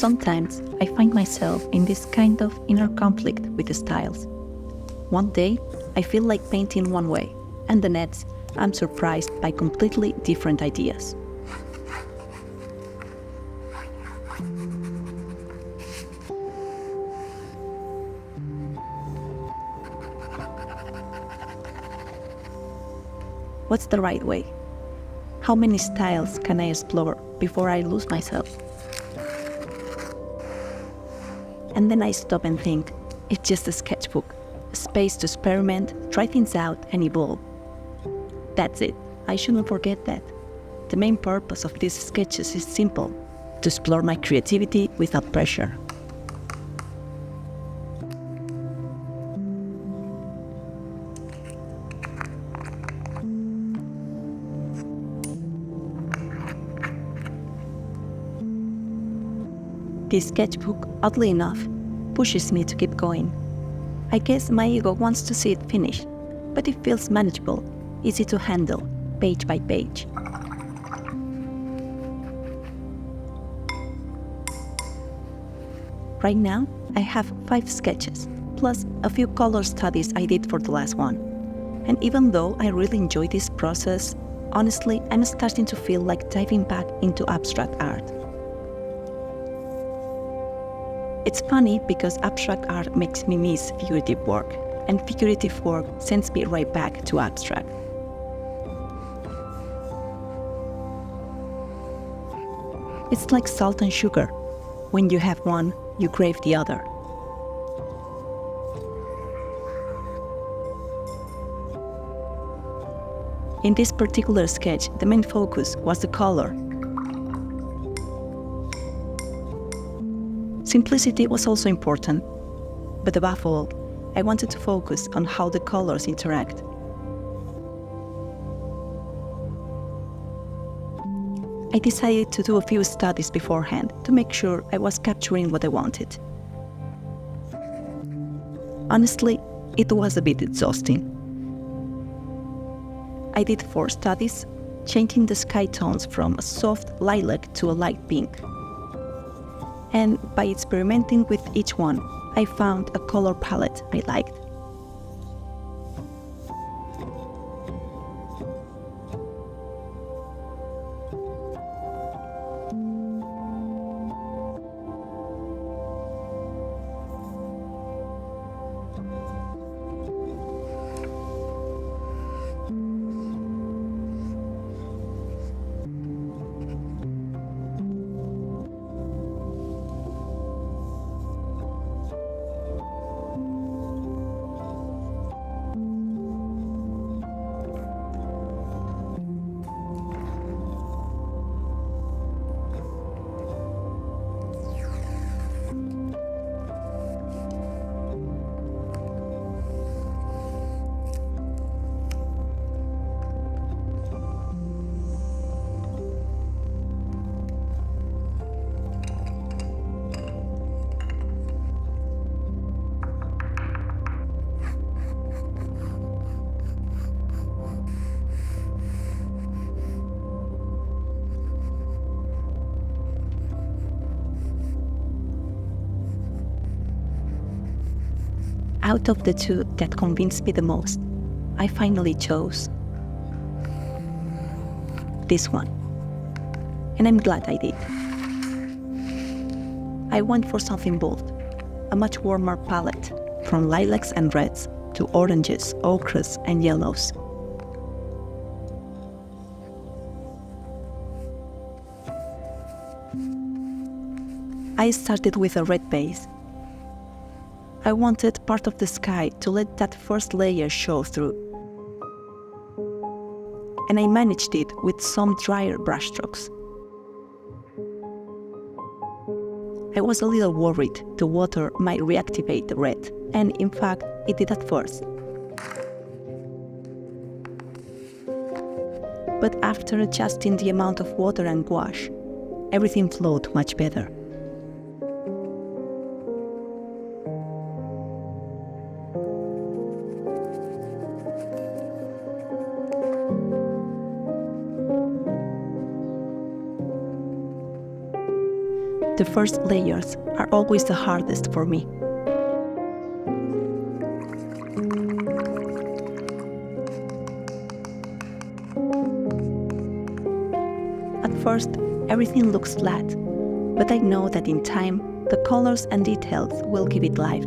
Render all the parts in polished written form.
Sometimes I find myself in this kind of inner conflict with the styles. One day, I feel like painting one way, and the next, I'm surprised by completely different ideas. What's the right way? How many styles can I explore before I lose myself? And then I stop and think, it's just a sketchbook, a space to experiment, try things out, and evolve. That's it. I shouldn't forget that. The main purpose of these sketches is simple, to explore my creativity without pressure. This sketchbook, oddly enough, pushes me to keep going. I guess my ego wants to see it finished, but it feels manageable, easy to handle, page by page. Right now, I have 5 sketches, plus a few color studies I did for the last one. And even though I really enjoy this process, honestly, I'm starting to feel like diving back into abstract art. It's funny because abstract art makes me miss figurative work, and figurative work sends me right back to abstract. It's like salt and sugar. When you have one, you crave the other. In this particular sketch, the main focus was the color. Simplicity was also important, but above all, I wanted to focus on how the colors interact. I decided to do a few studies beforehand to make sure I was capturing what I wanted. Honestly, it was a bit exhausting. I did 4 studies, changing the sky tones from a soft lilac to a light pink. And by experimenting with each one, I found a color palette I liked. Out of the 2 that convinced me the most, I finally chose this one. And I'm glad I did. I went for something bold, a much warmer palette, from lilacs and reds to oranges, ochres, and yellows. I started with a red base. I wanted part of the sky to let that first layer show through. And I managed it with some drier brushstrokes. I was a little worried the water might reactivate the red, and in fact, it did at first. But after adjusting the amount of water and gouache, everything flowed much better. The first layers are always the hardest for me. At first, everything looks flat, but I know that in time, the colors and details will give it life.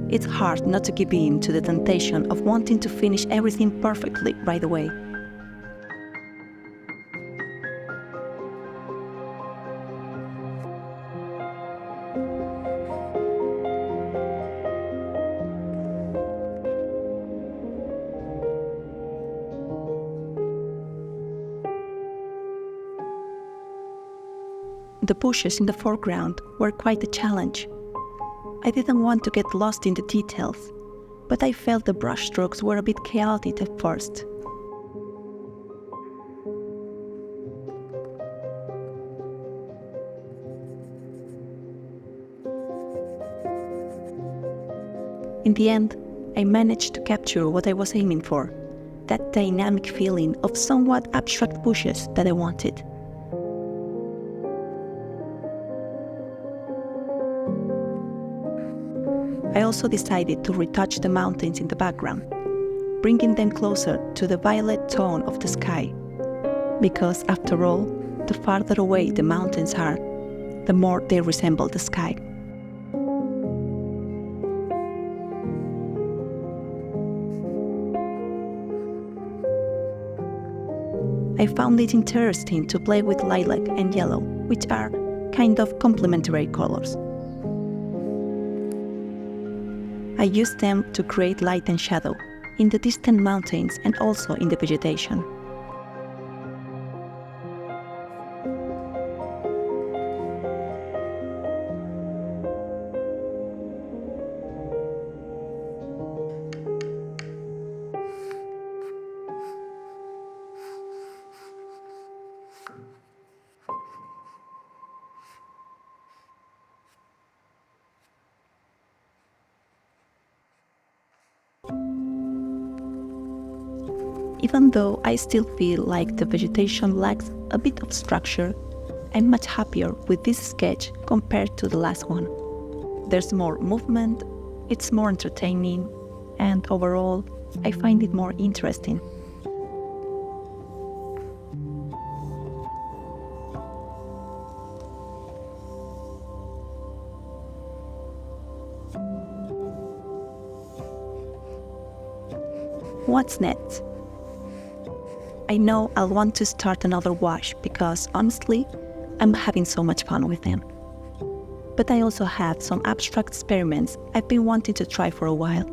It's hard not to give in to the temptation of wanting to finish everything perfectly right away. The bushes in the foreground were quite a challenge. I didn't want to get lost in the details, but I felt the brushstrokes were a bit chaotic at first. In the end, I managed to capture what I was aiming for, that dynamic feeling of somewhat abstract bushes that I wanted. I also decided to retouch the mountains in the background, bringing them closer to the violet tone of the sky, because after all, the farther away the mountains are, the more they resemble the sky. I found it interesting to play with lilac and yellow, which are kind of complementary colors. I used them to create light and shadow in the distant mountains and also in the vegetation. Even though I still feel like the vegetation lacks a bit of structure, I'm much happier with this sketch compared to the last one. There's more movement, it's more entertaining, and overall, I find it more interesting. What's next? I know I'll want to start another gouache because, honestly, I'm having so much fun with them. But I also have some abstract experiments I've been wanting to try for a while.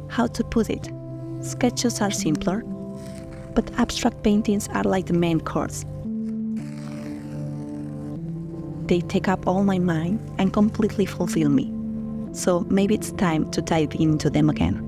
How to put it? Sketches are simpler, but abstract paintings are like the main course. They take up all my mind and completely fulfill me. So maybe it's time to dive into them again.